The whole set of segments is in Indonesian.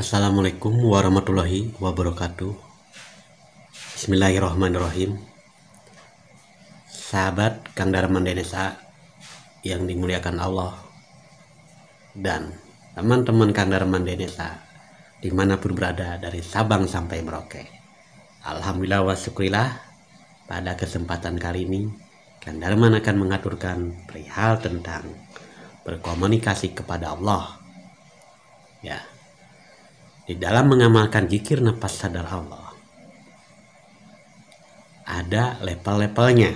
Assalamualaikum warahmatullahi wabarakatuh. Bismillahirrahmanirrahim. Sahabat Kang Darman Denesa yang dimuliakan Allah dan teman-teman Kang Darman Denesa dimanapun berada dari Sabang sampai Merauke. Alhamdulillah wa syukurillah, pada kesempatan kali ini Kang Darman akan mengaturkan perihal tentang berkomunikasi kepada Allah. Ya, di dalam mengamalkan zikir nafas sadar Allah ada level-levelnya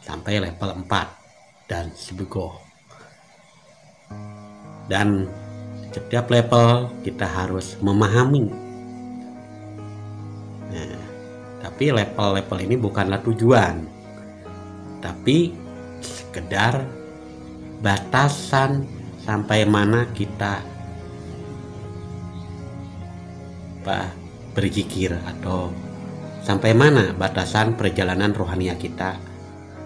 sampai level 4 dan sebegoh. Dan setiap level kita harus memahami. Nah, tapi level-level ini bukanlah tujuan, tapi sekedar batasan sampai mana kita berzikir, atau sampai mana batasan perjalanan rohania kita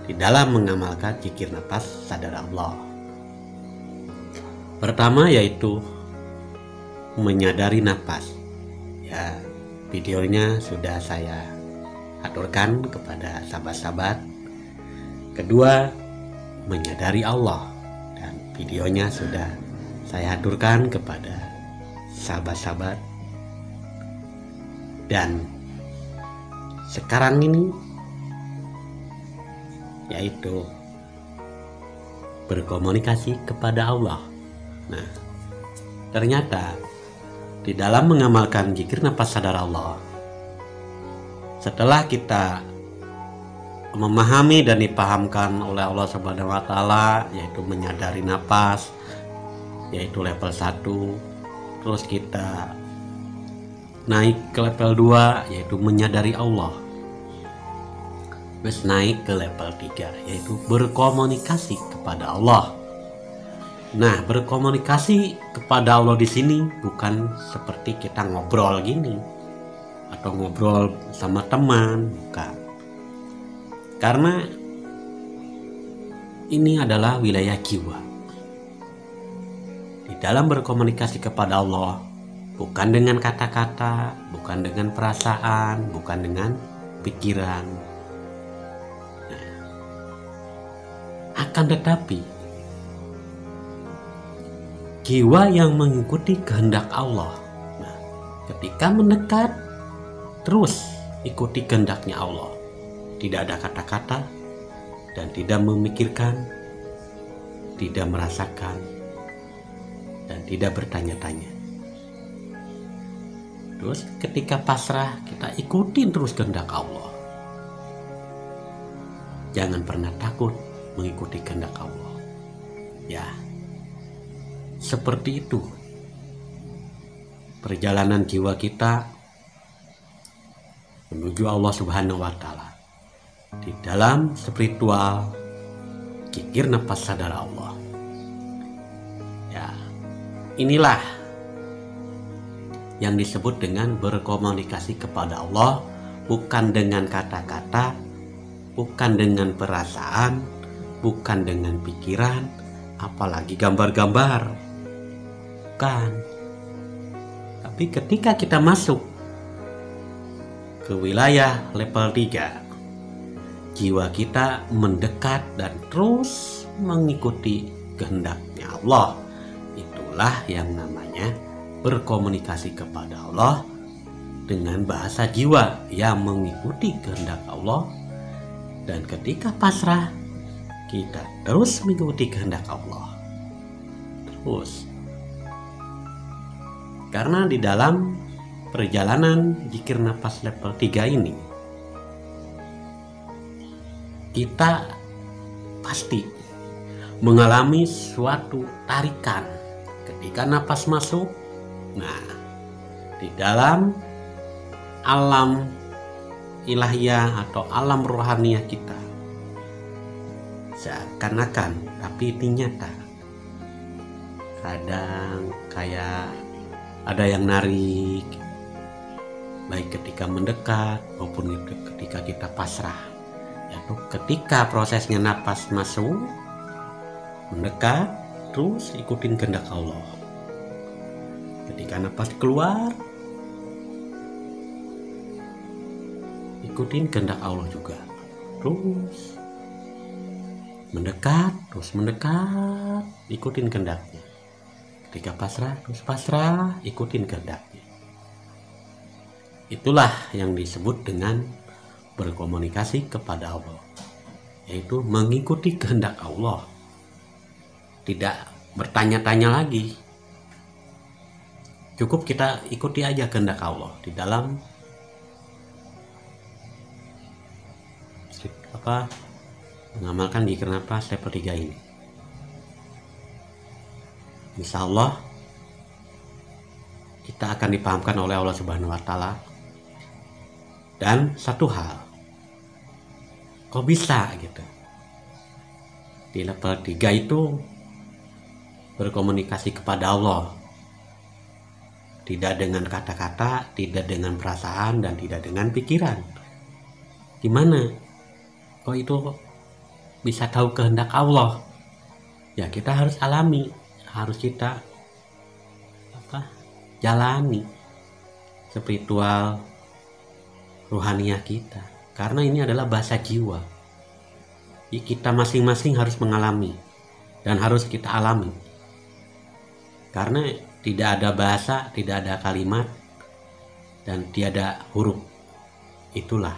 di dalam mengamalkan zikir nafas sadar Allah. Pertama yaitu menyadari nafas. Ya, videonya sudah saya aturkan kepada sahabat-sahabat. Kedua, menyadari Allah, dan videonya sudah saya aturkan kepada sahabat-sahabat. Dan sekarang ini yaitu berkomunikasi kepada Allah. Nah, ternyata di dalam mengamalkan zikir nafas sadar Allah, setelah kita memahami dan dipahamkan oleh Allah Subhanahu wa taala, yaitu menyadari nafas, yaitu level 1, terus kita naik ke level 2 yaitu menyadari Allah, terus naik ke level 3 yaitu berkomunikasi kepada Allah. Nah, berkomunikasi kepada Allah di sini bukan seperti kita ngobrol gini atau ngobrol sama teman, bukan. Karena ini adalah wilayah jiwa. Di dalam berkomunikasi kepada Allah, bukan dengan kata-kata, bukan dengan perasaan, bukan dengan pikiran. Nah, akan tetapi jiwa yang mengikuti kehendak Allah. Nah, ketika mendekat, terus ikuti kehendaknya Allah. Tidak ada kata-kata dan tidak memikirkan, tidak merasakan, dan tidak bertanya-tanya. Terus ketika pasrah, kita ikutin terus kehendak Allah. Jangan pernah takut mengikuti kehendak Allah. Ya, seperti itu perjalanan jiwa kita menuju Allah Subhanahu wa taala di dalam spiritual zikir nafas sadar Allah. Ya, inilah yang disebut dengan berkomunikasi kepada Allah, bukan dengan kata-kata, bukan dengan perasaan, bukan dengan pikiran, apalagi gambar-gambar, bukan. Tapi ketika kita masuk ke wilayah level 3, jiwa kita mendekat dan terus mengikuti kehendaknya Allah. Itulah yang namanya berkomunikasi kepada Allah dengan bahasa jiwa yang mengikuti kehendak Allah. Dan ketika pasrah, kita terus mengikuti kehendak Allah. Terus, karena di dalam perjalanan zikir nafas level 3 ini, kita pasti mengalami suatu tarikan ketika nafas masuk. Nah, di dalam alam ilahiyah atau alam rohaniah kita, seakan-akan, tapi itu nyata, kadang kayak ada yang narik, baik ketika mendekat maupun ketika kita pasrah. Yaitu ketika prosesnya nafas masuk, mendekat, terus ikutin kehendak Allah. Ketika nafas keluar, ikutin kehendak Allah juga. Terus mendekat, ikutin kehendaknya. Ketika pasrah, terus pasrah, ikutin kehendaknya. Itulah yang disebut dengan berkomunikasi kepada Allah, yaitu mengikuti kehendak Allah. Tidak bertanya-tanya lagi, cukup kita ikuti aja kehendak Allah di dalam mengamalkan zikir nafas level 3 ini. Insya Allah kita akan dipahamkan oleh Allah Subhanahu wa Ta'ala. Dan satu hal, kok bisa gitu di level 3 itu berkomunikasi kepada Allah, tidak dengan kata-kata, tidak dengan perasaan, dan tidak dengan pikiran. Gimana kok itu bisa tahu kehendak Allah? Ya kita harus alami, harus kita jalani spiritual ruhaniyah kita, karena ini adalah bahasa jiwa. Kita masing-masing harus mengalami dan harus kita alami, karena tidak ada bahasa, tidak ada kalimat, dan tiada huruf. Itulah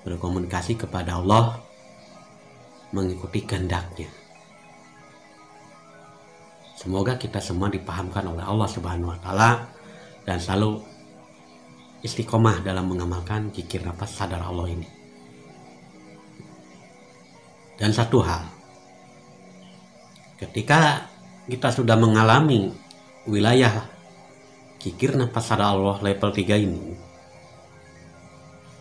berkomunikasi kepada Allah, mengikuti kehendaknya. Semoga kita semua dipahamkan oleh Allah Subhanahu wa Ta'ala dan selalu istiqomah dalam mengamalkan zikir nafas sadar Allah ini. Dan satu hal, ketika kita sudah mengalami wilayah zikir nafas sadar Allah level 3 ini,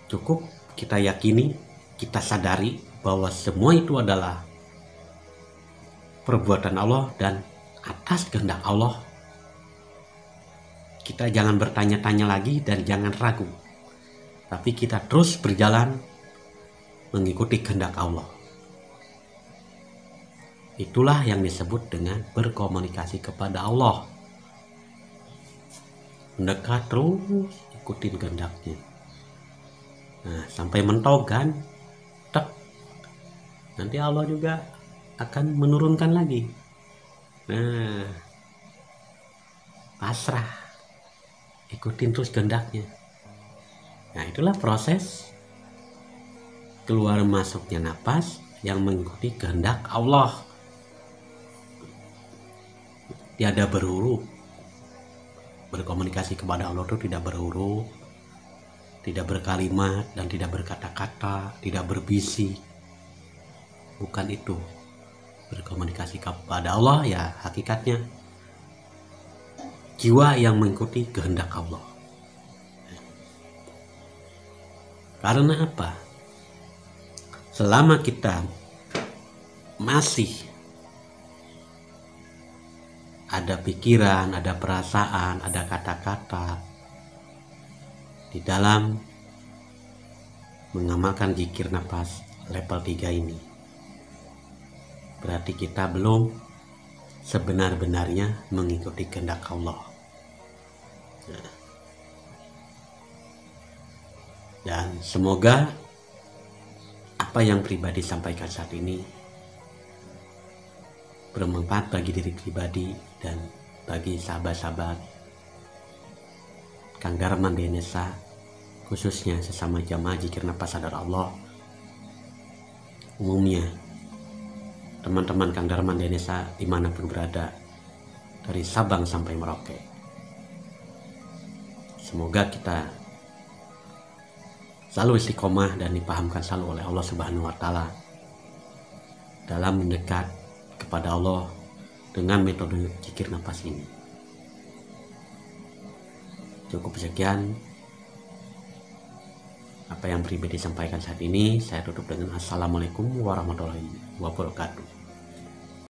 cukup kita yakini, kita sadari bahwa semua itu adalah perbuatan Allah dan atas kehendak Allah. Kita jangan bertanya-tanya lagi dan jangan ragu, tapi kita terus berjalan mengikuti kehendak Allah. Itulah yang disebut dengan berkomunikasi kepada Allah. Mendekat terus, ikutin kehendaknya. Nah, sampai mentok kan, nanti Allah juga akan menurunkan lagi. Nah, pasrah, ikutin terus kehendaknya. Nah, itulah proses keluar masuknya napas yang mengikuti kehendak Allah. Tiada berhuruf. Berkomunikasi kepada Allah itu tidak berhuruf, tidak berkalimat, dan tidak berkata-kata, tidak berbisik. Bukan itu. Berkomunikasi kepada Allah ya hakikatnya jiwa yang mengikuti kehendak Allah. Karena apa? Selama kita masih ada pikiran, ada perasaan, ada kata-kata di dalam mengamalkan zikir nafas level 3 ini, berarti kita belum sebenar-benarnya mengikuti kehendak Allah. Nah, dan semoga apa yang pribadi sampaikan saat ini bermanfaat bagi diri pribadi dan bagi sahabat-sahabat Kang Darman Denesa, khususnya sesama jamaah zikir nafas sadar Allah. Umumnya teman-teman Kang Darman Denesa dimanapun berada, dari Sabang sampai Merauke. Semoga kita selalu istiqomah dan dipahamkan selalu oleh Allah Subhanahu wa Ta'ala dalam mendekat kepada Allah dengan metode zikir nafas ini. Cukup sekian apa yang pribadi sampaikan saat ini. Saya tutup dengan Assalamualaikum warahmatullahi wabarakatuh.